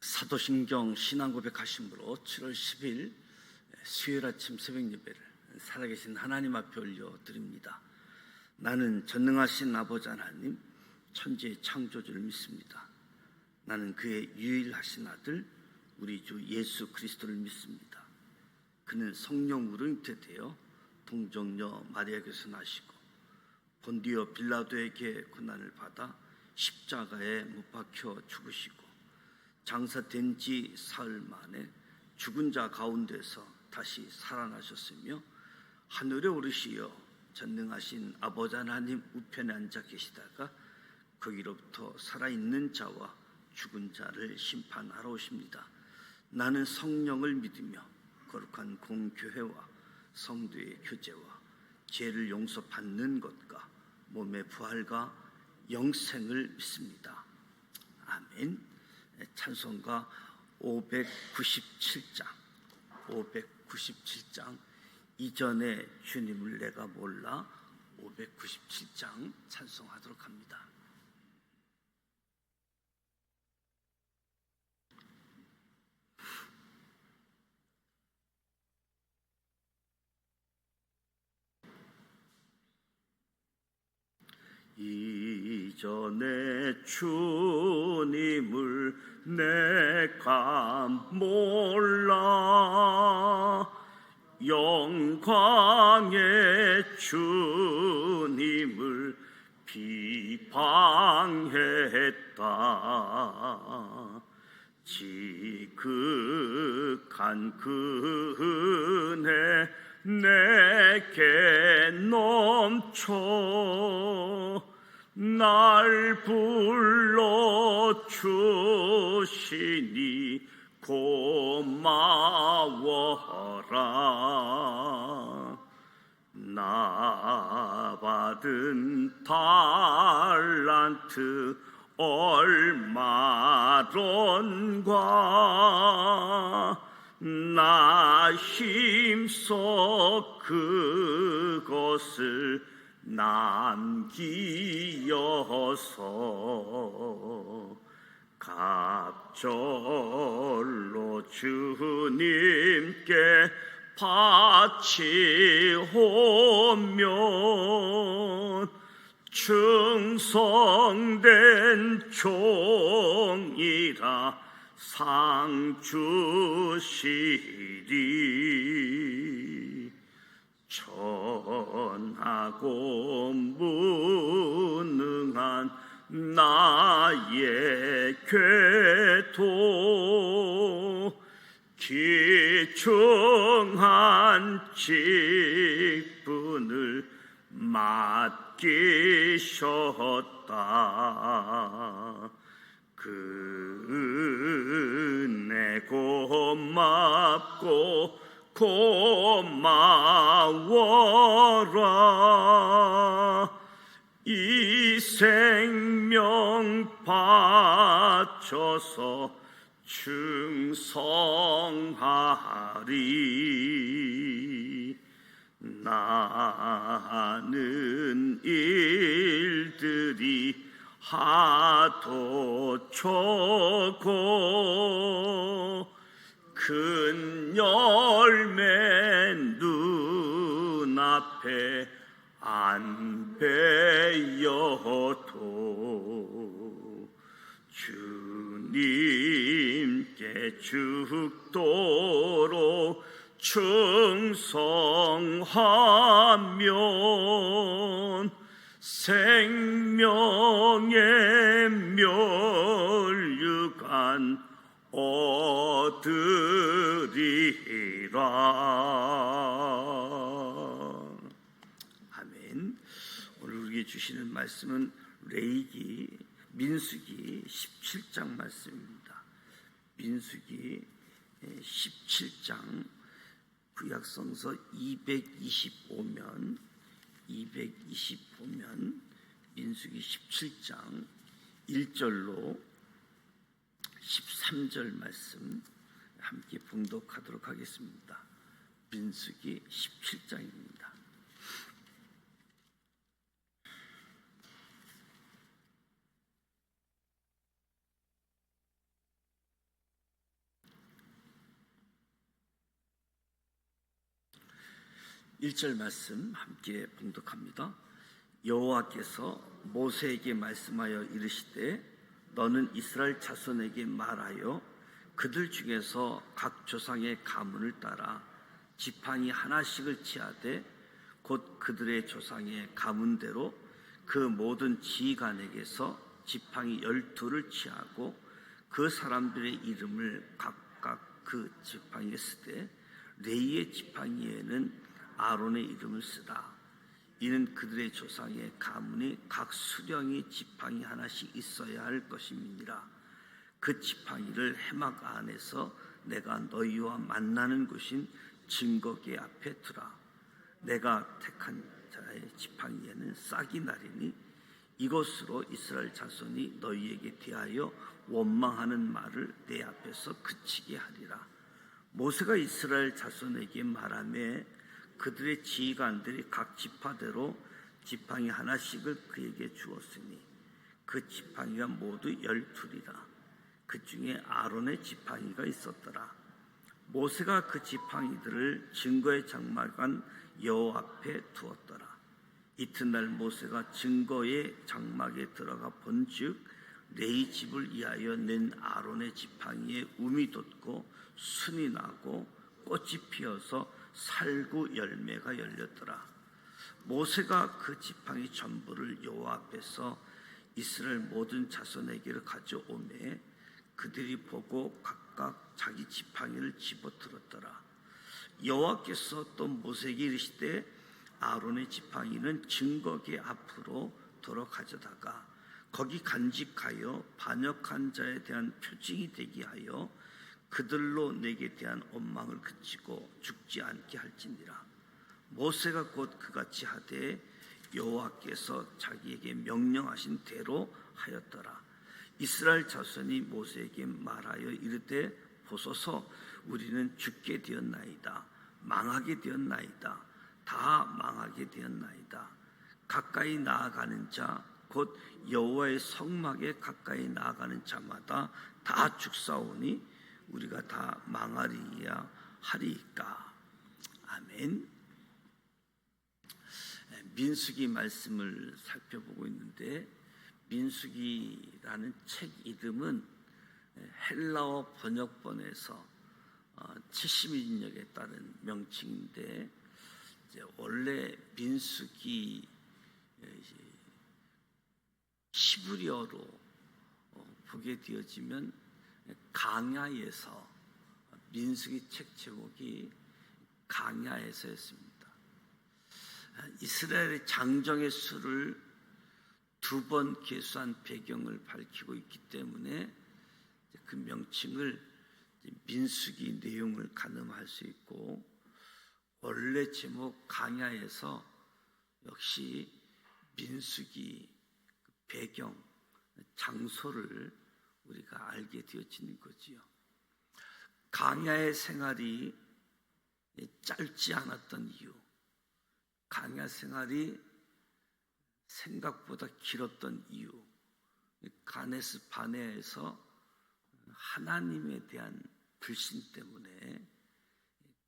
사도신경 신앙고백 하심으로 7월 10일 수요일 아침 새벽 예배를 살아계신 하나님 앞에 올려드립니다. 나는 전능하신 아버지 하나님, 천지의 창조주를 믿습니다. 나는 그의 유일하신 아들 우리 주 예수 그리스도를 믿습니다. 그는 성령으로 잉태되어 동정녀 마리아에게서 나시고 본디오 빌라도에게 고난을 받아 십자가에 못 박혀 죽으시고 장사된 지 사흘 만에 죽은 자 가운데서 다시 살아나셨으며 하늘에 오르시어 전능하신 아버지 하나님 우편에 앉아 계시다가 거기로부터 살아있는 자와 죽은 자를 심판하러 오십니다. 나는 성령을 믿으며 거룩한 공교회와 성도의 교제와 죄를 용서받는 것과 몸의 부활과 영생을 믿습니다. 아멘. 찬송가 597장 이전에 주님을 내가 몰라 597장 찬송하도록 합니다. 이전에 주님을 내가 몰라 영광의 주님을 비방했다. 지극한 그 은혜 내게 넘쳐 날 불러주시니 고마워라. 나 받은 달란트 얼마론가 나 힘써 그것을 남기어서 갑절로 주님께 바치오면 충성된 종이라 상 주시리. 전하고 무능한 나의 궤도 귀중한 직분을 맡기셨다. 그 은혜 고맙고 고마워라. 이 생명 바쳐서 충성하리. 나는 일들이 하도 적고 큰 열매 눈앞에 안 베여도 주님께 죽도록 충성하면 생명의 멸류관 얻으리라. 아멘. 오늘 우리에게 주시는 말씀은 민수기 17장 말씀입니다. 민수기 17장 구약성서 225면 민수기 17장 1절로 13절 말씀 함께 봉독하도록 하겠습니다. 민수기 17장입니다. 1절 말씀 함께 봉독합니다. 여호와께서 모세에게 말씀하여 이르시되 너는 이스라엘 자손에게 말하여 그들 중에서 각 조상의 가문을 따라 지팡이 하나씩을 취하되 곧 그들의 조상의 가문대로 그 모든 지휘관에게서 지팡이 12를 취하고 그 사람들의 이름을 각각 그 지팡이에 쓰되 레위의 지팡이에는 아론의 이름을 쓰라. 이는 그들의 조상의 가문이 각 수령이 지팡이 하나씩 있어야 할 것임이니라. 그 지팡이를 해막 안에서 내가 너희와 만나는 곳인 증거궤 앞에 두라. 내가 택한 자의 지팡이에는 싹이 나리니 이것으로 이스라엘 자손이 너희에게 대하여 원망하는 말을 내 앞에서 그치게 하리라. 모세가 이스라엘 자손에게 말하며 그들의 지휘관들이 각 지파대로 지팡이 하나씩을 그에게 주었으니 그 지팡이가 모두 12이라. 그 중에 아론의 지팡이가 있었더라. 모세가 그 지팡이들을 증거의 장막관 여호와 앞에 두었더라. 이튿날 모세가 증거의 장막에 들어가 본즉 레위 집을 위하여 낸 아론의 지팡이에 움이 돋고 순이 나고 꽃이 피어서 살구 열매가 열렸더라. 모세가 그 지팡이 전부를 여호와 앞에서 이스라엘 모든 자손에게로 가져오매 그들이 보고 각각 자기 지팡이를 집어들었더라. 여호와께서 또 모세에게 이르시되 아론의 지팡이는 증거궤 앞으로 도로 가져다가 거기 간직하여 반역한 자에 대한 표징이 되게 하여 그들로 내게 대한 원망을 그치고 죽지 않게 할지니라. 모세가 곧 그같이 하되 여호와께서 자기에게 명령하신 대로 하였더라. 이스라엘 자손이 모세에게 말하여 이르되 보소서 우리는 죽게 되었나이다. 망하게 되었나이다. 다 망하게 되었나이다. 가까이 나아가는 자 곧 여호와의 성막에 가까이 나아가는 자마다 다 죽사오니 우리가 다 망하리야 하리이까. 아멘. 민수기 말씀을 살펴보고 있는데 민수기라는 책 이름은 헬라어 번역본에서 70인역에 따른 명칭인데 원래 민수기 히브리어로 보게 되어지면 강야에서 민수기 책 제목이 강야에서였습니다. 이스라엘의 장정의 수를 2번 계수한 배경을 밝히고 있기 때문에 그 명칭을 민수기 내용을 가늠할 수 있고 원래 제목 강야에서 역시 민수기 배경 장소를 우리가 알게 되어지는 거지요. 강야의 생활이 짧지 않았던 이유, 강야 생활이 생각보다 길었던 이유, 가네스 바네아에서 하나님에 대한 불신 때문에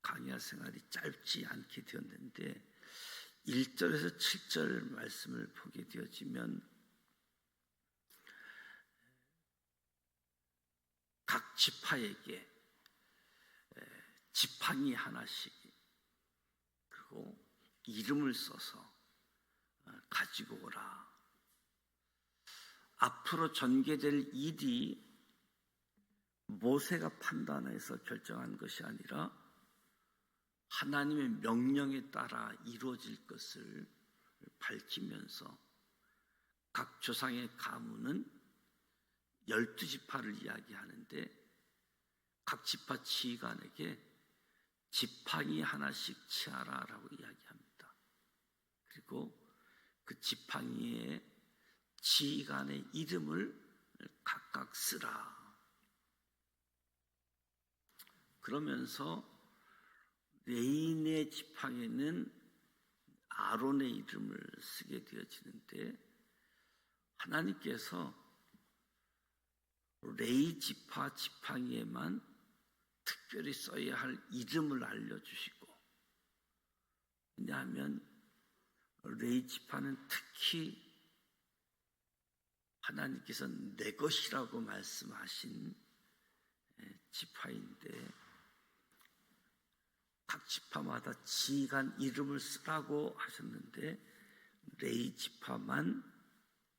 강야 생활이 짧지 않게 되었는데 1절에서 7절 말씀을 보게 되어지면 각 지파에게 지팡이 하나씩 그리고 이름을 써서 가지고 오라. 앞으로 전개될 일이 모세가 판단해서 결정한 것이 아니라 하나님의 명령에 따라 이루어질 것을 밝히면서 각 조상의 가문은 12지파를 이야기하는데 각 지파 지휘관에게 지팡이 하나씩 취하라라고 이야기합니다. 그리고 그 지팡이에 지휘관의 이름을 각각 쓰라. 그러면서 레인의 지팡이는 아론의 이름을 쓰게 되어지는데 하나님께서 레위 지파 지팡이에만 특별히 써야 할 이름을 알려주시고 왜냐하면 레위 지파는 특히 하나님께서 내 것이라고 말씀하신 지파인데 각 지파마다 지간 이름을 쓰라고 하셨는데 레위 지파만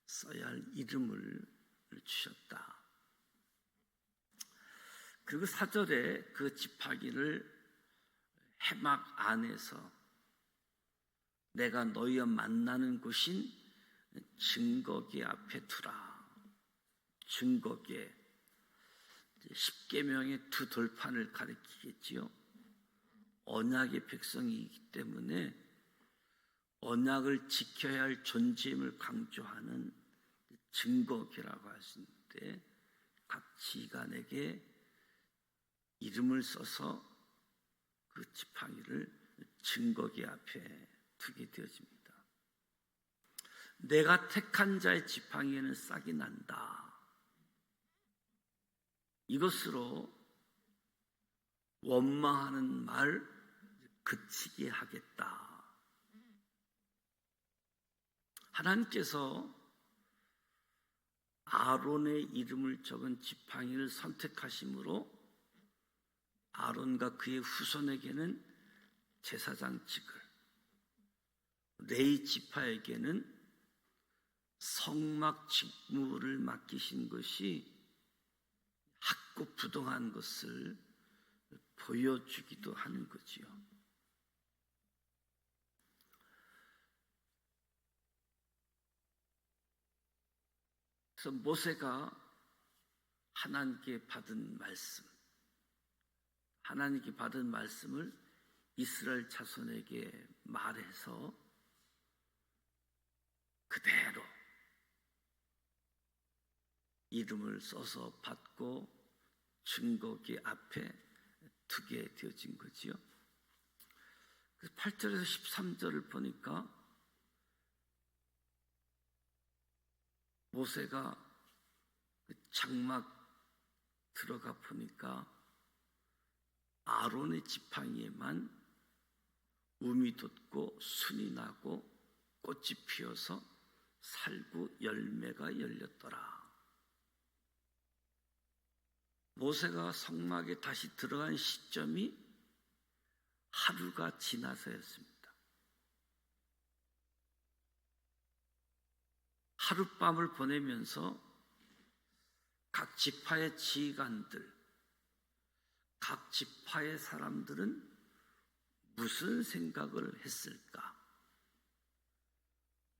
써야 할 이름을 주셨다. 그리고 4절에 그 지파기를 해막 안에서 내가 너희와 만나는 곳인 증거궤 앞에 두라. 증거궤, 십계명의 두 돌판을 가리키겠지요. 언약의 백성이기 때문에 언약을 지켜야 할 존재임을 강조하는 증거궤라고 하시는데 각 지간에게 이름을 써서 그 지팡이를 증거궤 앞에 두게 되어집니다. 내가 택한 자의 지팡이에는 싹이 난다. 이것으로 원망하는 말 그치게 하겠다. 하나님께서 아론의 이름을 적은 지팡이를 선택하심으로 아론과 그의 후손에게는 제사장직을, 레위 지파에게는 성막 직무를 맡기신 것이 학구부동한 것을 보여주기도 하는 거지요. 그래서 모세가 하나님께 받은 말씀을 이스라엘 자손에게 말해서 그대로 이름을 써서 받고 증거궤 앞에 두게 되어진 거지요. 8절에서 13절을 보니까 모세가 장막 들어가 보니까 아론의 지팡이에만 움이 돋고 순이 나고 꽃이 피어서 살구 열매가 열렸더라. 모세가 성막에 다시 들어간 시점이 하루가 지나서였습니다. 하룻밤을 보내면서 각 지파의 지휘관들, 각 지파의 사람들은 무슨 생각을 했을까?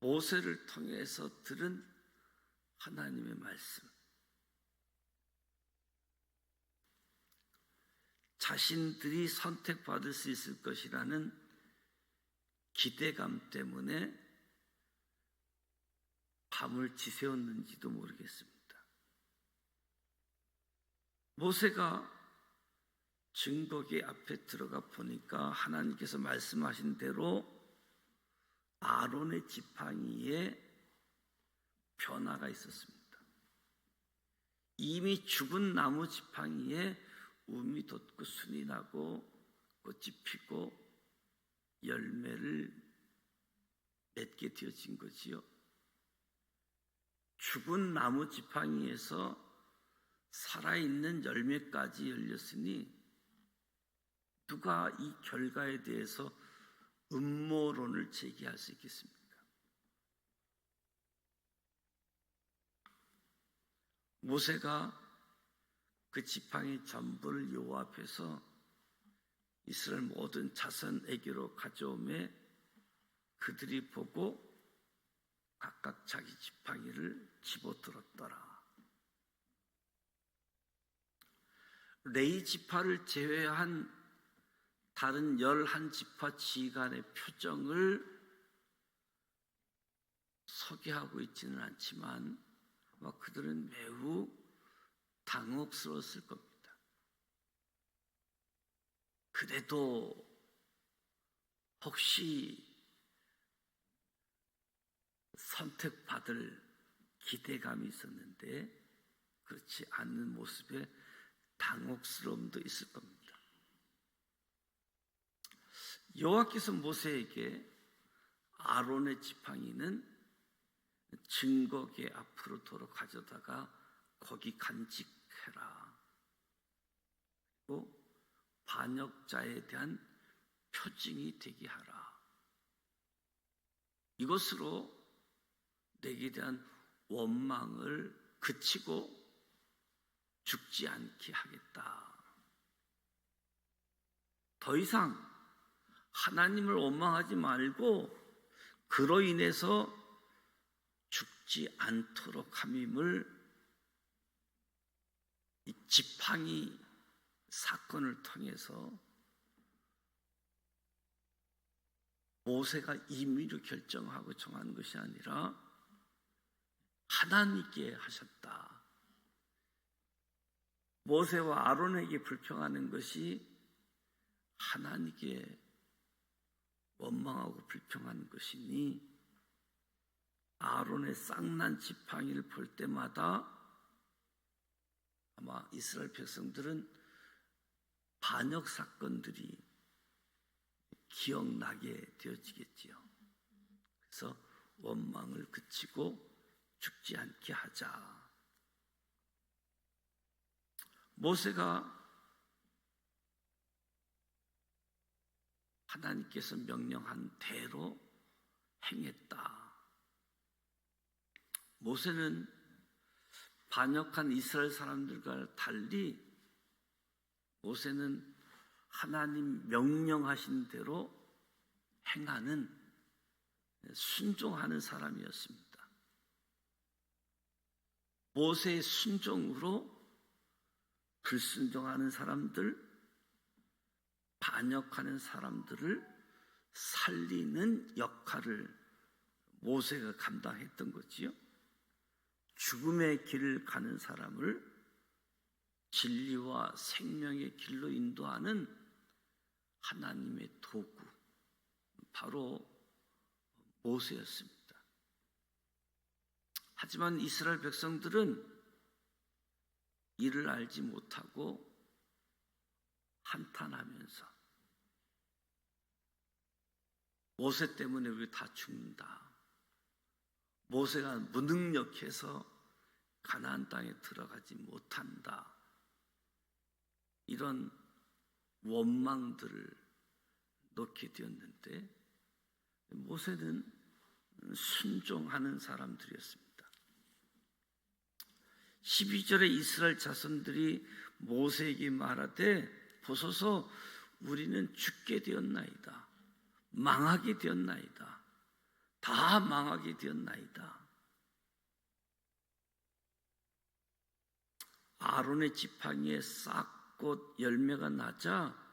모세를 통해서 들은 하나님의 말씀, 자신들이 선택받을 수 있을 것이라는 기대감 때문에 밤을 지새웠는지도 모르겠습니다. 모세가 증거궤 앞에 들어가 보니까 하나님께서 말씀하신 대로 아론의 지팡이에 변화가 있었습니다. 이미 죽은 나무 지팡이에 움이 돋고 순이 나고 꽃이 피고 열매를 맺게 되어진 거지요. 죽은 나무 지팡이에서 살아있는 열매까지 열렸으니 누가 이 결과에 대해서 음모론을 제기할 수 있겠습니까? 모세가 그 지팡이 전부를 여호와 앞에서 이스라엘 모든 자손에게로 가져오매 그들이 보고 각각 자기 지팡이를 집어들었더라. 레위 지파를 제외한 다른 11지파 지휘관의 표정을 소개하고 있지는 않지만 아마 그들은 매우 당혹스러웠을 겁니다. 그래도 혹시 선택받을 기대감이 있었는데 그렇지 않는 모습에 당혹스러움도 있을 겁니다. 여호와께서 모세에게 아론의 지팡이는 증거궤 앞으로 도로 가져다가 거기 간직해라. 그리고 반역자에 대한 표징이 되게 하라. 이것으로 내게 대한 원망을 그치고 죽지 않게 하겠다. 더 이상 하나님을 원망하지 말고 그로 인해서 죽지 않도록 함임을 이 지팡이 사건을 통해서 모세가 임의로 결정하고 정한 것이 아니라 하나님께 하셨다. 모세와 아론에게 불평하는 것이 하나님께 원망하고 불평하는 것이니 아론의 쌍난 지팡이를 볼 때마다 아마 이스라엘 백성들은 반역 사건들이 기억나게 되어지겠지요. 그래서 원망을 그치고 죽지 않게 하자. 모세가 하나님께서 명령한 대로 행했다. 모세는 반역한 이스라엘 사람들과 달리 모세는 하나님 명령하신 대로 행하는, 순종하는 사람이었습니다. 모세의 순종으로 불순종하는 사람들, 반역하는 사람들을 살리는 역할을 모세가 감당했던 거지요. 죽음의 길을 가는 사람을 진리와 생명의 길로 인도하는 하나님의 도구, 바로 모세였습니다. 하지만 이스라엘 백성들은 이를 알지 못하고 한탄하면서 모세 때문에 우리 다 죽는다. 모세가 무능력해서 가나안 땅에 들어가지 못한다. 이런 원망들을 놓게 되었는데 모세는 순종하는 사람들이었습니다. 12절에 이스라엘 자손들이 모세에게 말하되 보소서 우리는 죽게 되었나이다. 망하게 되었나이다. 다 망하게 되었나이다. 아론의 지팡이에 싹꽃 열매가 나자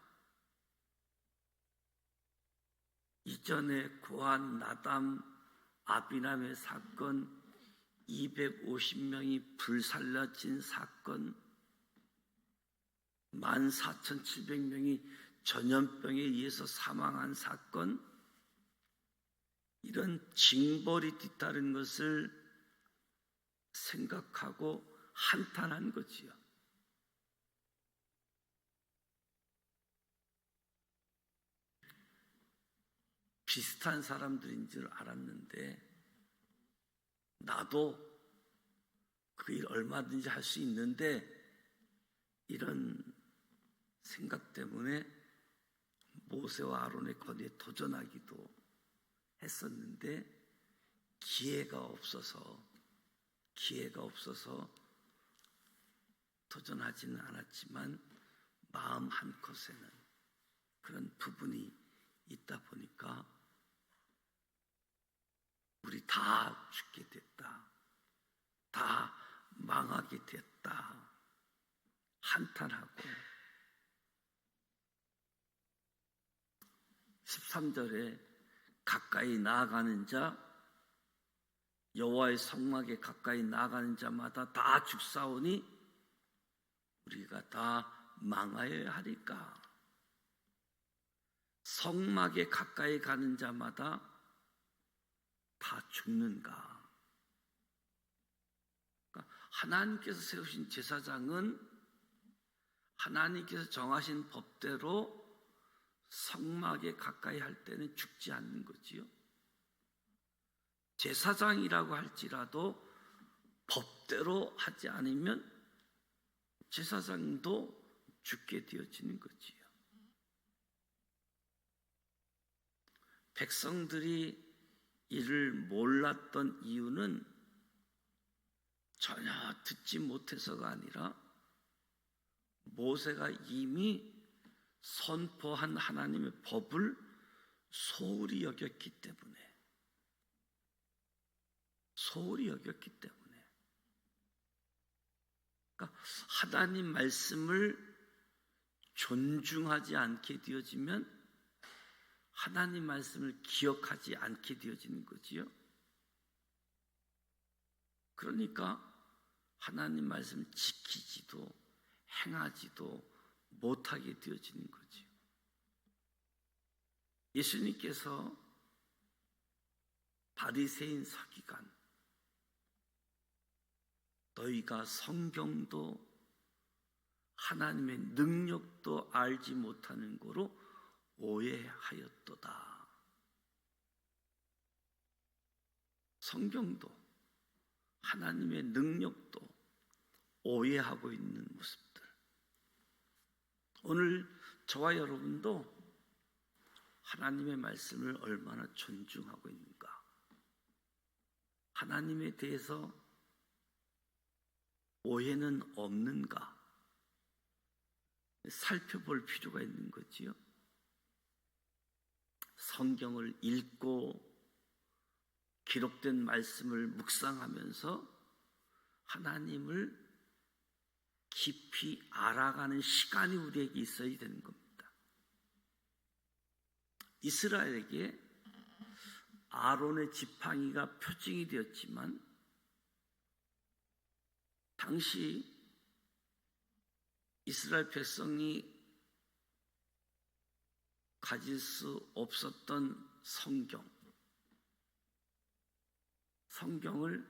이전에 고한, 나담, 아비람의 사건, 250명이 불살라진 사건, 14,700명이 전염병에 의해서 사망한 사건, 이런 징벌이 뒤따른 것을 생각하고 한탄한 거지요. 비슷한 사람들인 줄 알았는데 나도 그 일 얼마든지 할 수 있는데 이런 생각 때문에 모세와 아론의 권위에 도전하기도 했었는데 기회가 없어서 도전하지는 않았지만 마음 한켠에는 그런 부분이 있다 보니까 우리 다 죽게 됐다. 다 망하게 됐다. 한탄하고 13절에 가까이 나아가는 자, 여호와의 성막에 가까이 나아가는 자마다 다 죽사오니 우리가 다 망하여야 하리까. 성막에 가까이 가는 자마다 다 죽는가. 그러니까 하나님께서 세우신 제사장은 하나님께서 정하신 법대로 성막에 가까이 할 때는 죽지 않는 거지요. 제사장이라고 할지라도 법대로 하지 않으면 제사장도 죽게 되어지는 거지요. 백성들이 이를 몰랐던 이유는 전혀 듣지 못해서가 아니라 모세가 이미 선포한 하나님의 법을 소홀히 여겼기 때문에 그러니까 하나님 말씀을 존중하지 않게 되어지면 하나님 말씀을 기억하지 않게 되어지는 거지요. 그러니까 하나님 말씀을 지키지도 행하지도 못하게 되어지는 거지요. 예수님께서 바리새인 서기관, 너희가 성경도 하나님의 능력도 알지 못하는 거로 오해하였도다. 성경도 하나님의 능력도 오해하고 있는 모습들. 오늘 저와 여러분도 하나님의 말씀을 얼마나 존중하고 있는가, 하나님에 대해서 오해는 없는가 살펴볼 필요가 있는 거지요. 성경을 읽고 기록된 말씀을 묵상하면서 하나님을 깊이 알아가는 시간이 우리에게 있어야 되는 겁니다. 이스라엘에게 아론의 지팡이가 표징이 되었지만 당시 이스라엘 백성이 가질 수 없었던 성경을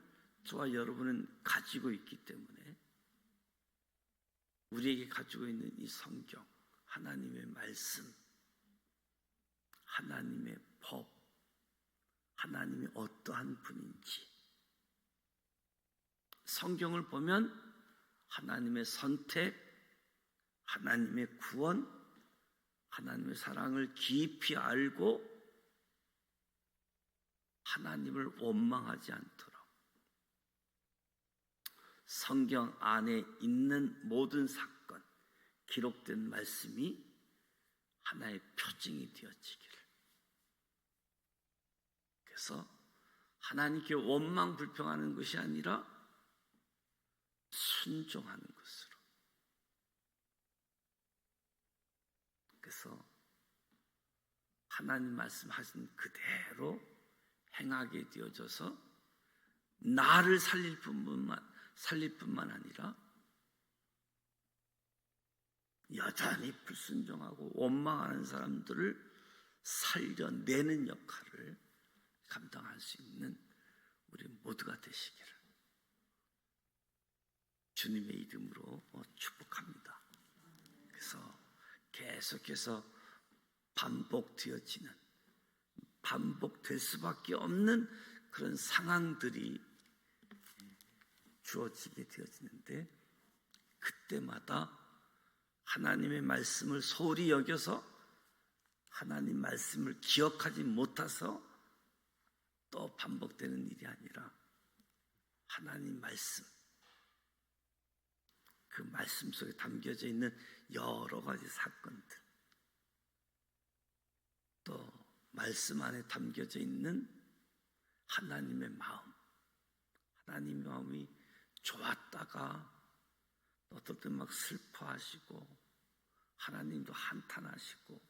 저와 여러분은 가지고 있기 때문에 우리에게 가지고 있는 이 성경, 하나님의 말씀, 하나님의 법, 하나님이 어떠한 분인지, 성경을 보면 하나님의 선택, 하나님의 구원, 하나님의 사랑을 깊이 알고 하나님을 원망하지 않도록 성경 안에 있는 모든 사건, 기록된 말씀이 하나의 표징이 되어지기를. 그래서 하나님께 원망 불평하는 것이 아니라 순종하는 것으로. 그래서 하나님 말씀하신 그대로 행하게 되어져서 나를 살릴 뿐만 아니라 여전히 불순종하고 원망하는 사람들을 살려내는 역할을 감당할 수 있는 우리 모두가 되시기를 주님의 이름으로 축복합니다. 그래서 계속해서 반복될 수밖에 없는 그런 상황들이 주어지게 되어지는데, 그때마다 하나님의 말씀을 소홀히 여겨서 하나님 말씀을 기억하지 못해서 또 반복되는 일이 아니라 하나님 말씀, 그 말씀 속에 담겨져 있는 여러 가지 사건들, 또 말씀 안에 담겨져 있는 하나님의 마음, 하나님의 마음이 좋았다가 어떨 때 막 슬퍼하시고 하나님도 한탄하시고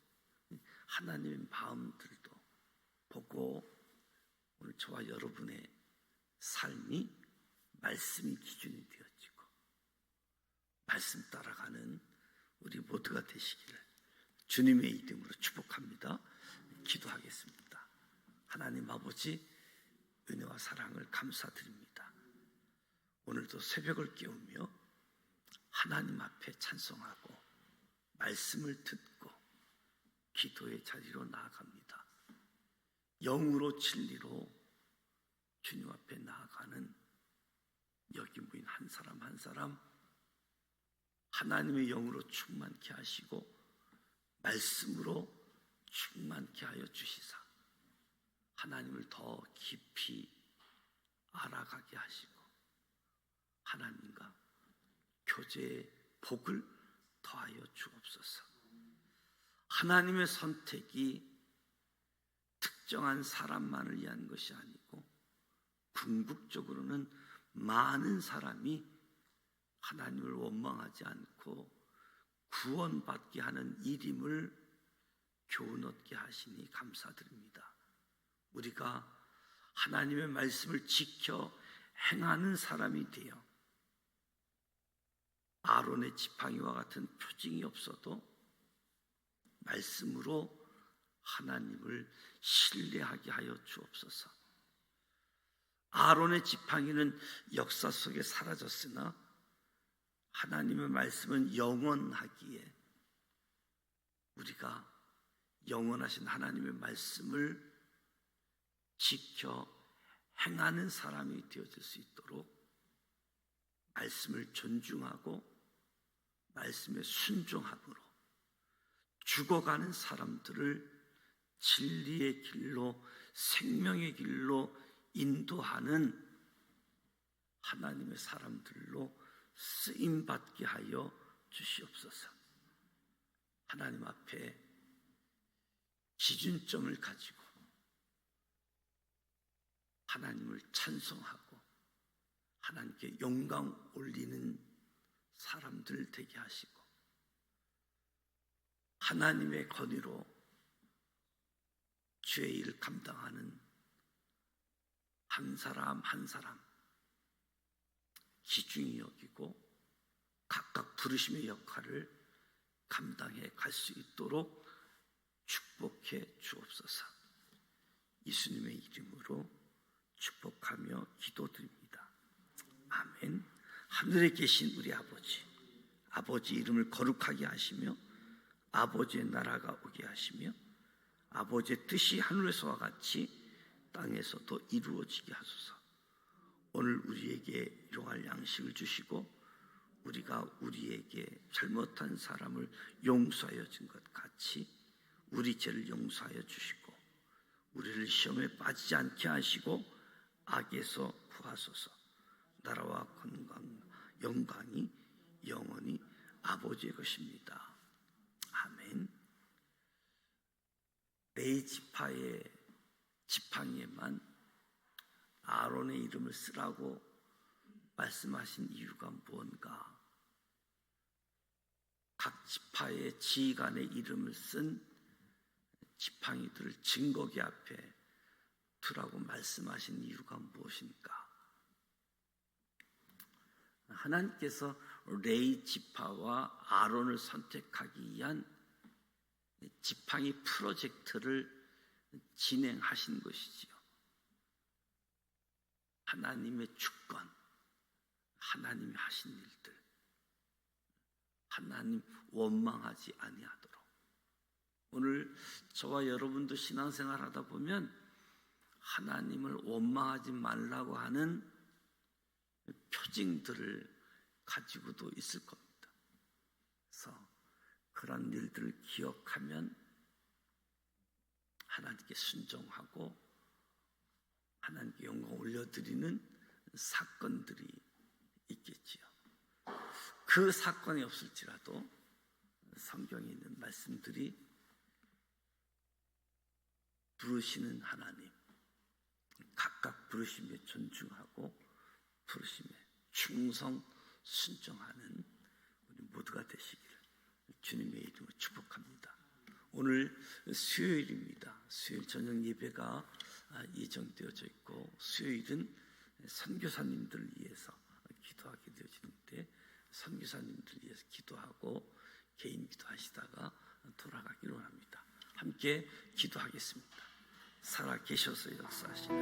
하나님의 마음들도 보고 오늘 저와 여러분의 삶이 말씀이 기준이 되어지고 말씀 따라가는 우리 모두가 되시기를 주님의 이름으로 축복합니다. 기도하겠습니다. 하나님 아버지, 은혜와 사랑을 감사드립니다. 오늘도 새벽을 깨우며 하나님 앞에 찬송하고 말씀을 듣고 기도의 자리로 나아갑니다. 영으로 진리로 주님 앞에 나아가는 여기 모인 한 사람 한 사람 하나님의 영으로 충만케 하시고 말씀으로 충만케 하여 주시사 하나님을 더 깊이 알아가게 하시고 하나님과 교제의 복을 더하여 주옵소서. 하나님의 선택이 특정한 사람만을 위한 것이 아니고 궁극적으로는 많은 사람이 하나님을 원망하지 않고 구원받게 하는 일임을 교훈 얻게 하시니 감사드립니다. 우리가 하나님의 말씀을 지켜 행하는 사람이 되어 아론의 지팡이와 같은 표징이 없어도 말씀으로 하나님을 신뢰하게 하여 주옵소서. 아론의 지팡이는 역사 속에 사라졌으나 하나님의 말씀은 영원하기에 우리가 영원하신 하나님의 말씀을 지켜 행하는 사람이 되어질 수 있도록 말씀을 존중하고 말씀에 순종함으로 죽어가는 사람들을 진리의 길로 생명의 길로 인도하는 하나님의 사람들로 쓰임받게 하여 주시옵소서. 하나님 앞에 기준점을 가지고 하나님을 찬송하고 하나님께 영광 올리는 사람들 되게 하시고 하나님의 권위로 주의 일을 감당하는 한 사람 한 사람 귀중히 여기고 각각 부르심의 역할을 감당해 갈 수 있도록 축복해 주옵소서. 예수님의 이름으로 축복하며 기도드립니다. 아멘. 하늘에 계신 우리 아버지 이름을 거룩하게 하시며 아버지의 나라가 오게 하시며 아버지의 뜻이 하늘에서와 같이 땅에서도 이루어지게 하소서. 오늘 우리에게 일용할 양식을 주시고 우리가 우리에게 잘못한 사람을 용서하여 준 것 같이 우리 죄를 용서하여 주시고 우리를 시험에 빠지지 않게 하시고 악에서 구하소서. 나라와 영광이 영원히 아버지의 것입니다. 아멘. 레위 지파의 지팡이에만 아론의 이름을 쓰라고 말씀하신 이유가 무언가? 각 지파의 지휘관의 이름을 쓴 지팡이들을 증거기 앞에 두라고 말씀하신 이유가 무엇입니까? 하나님께서 레위 지파와 아론을 선택하기 위한 지팡이 프로젝트를 진행하신 것이지요. 하나님의 주권, 하나님이 하신 일들, 하나님 원망하지 아니하도록. 오늘 저와 여러분도 신앙생활 하다 보면 하나님을 원망하지 말라고 하는 표징들을 가지고도 있을 겁니다. 그래서 그런 일들을 기억하면 하나님께 순종하고 하나님께 영광 올려드리는 사건들이 있겠지요. 그 사건이 없을지라도 성경에 있는 말씀들이 부르시는 하나님, 각각 부르심에 존중하고 부르심에 충성 순종하는 우리 모두가 되시기를 주님의 이름으로 축복합니다. 오늘 수요일입니다. 수요일 저녁 예배가 예정되어져 있고 수요일은 선교사님들을 위해서 기도하게 되어지는데 선교사님들을 위해서 기도하고 개인 기도하시다가 돌아가기로 합니다. 함께 기도하겠습니다. 살아 계셔서 역사하시는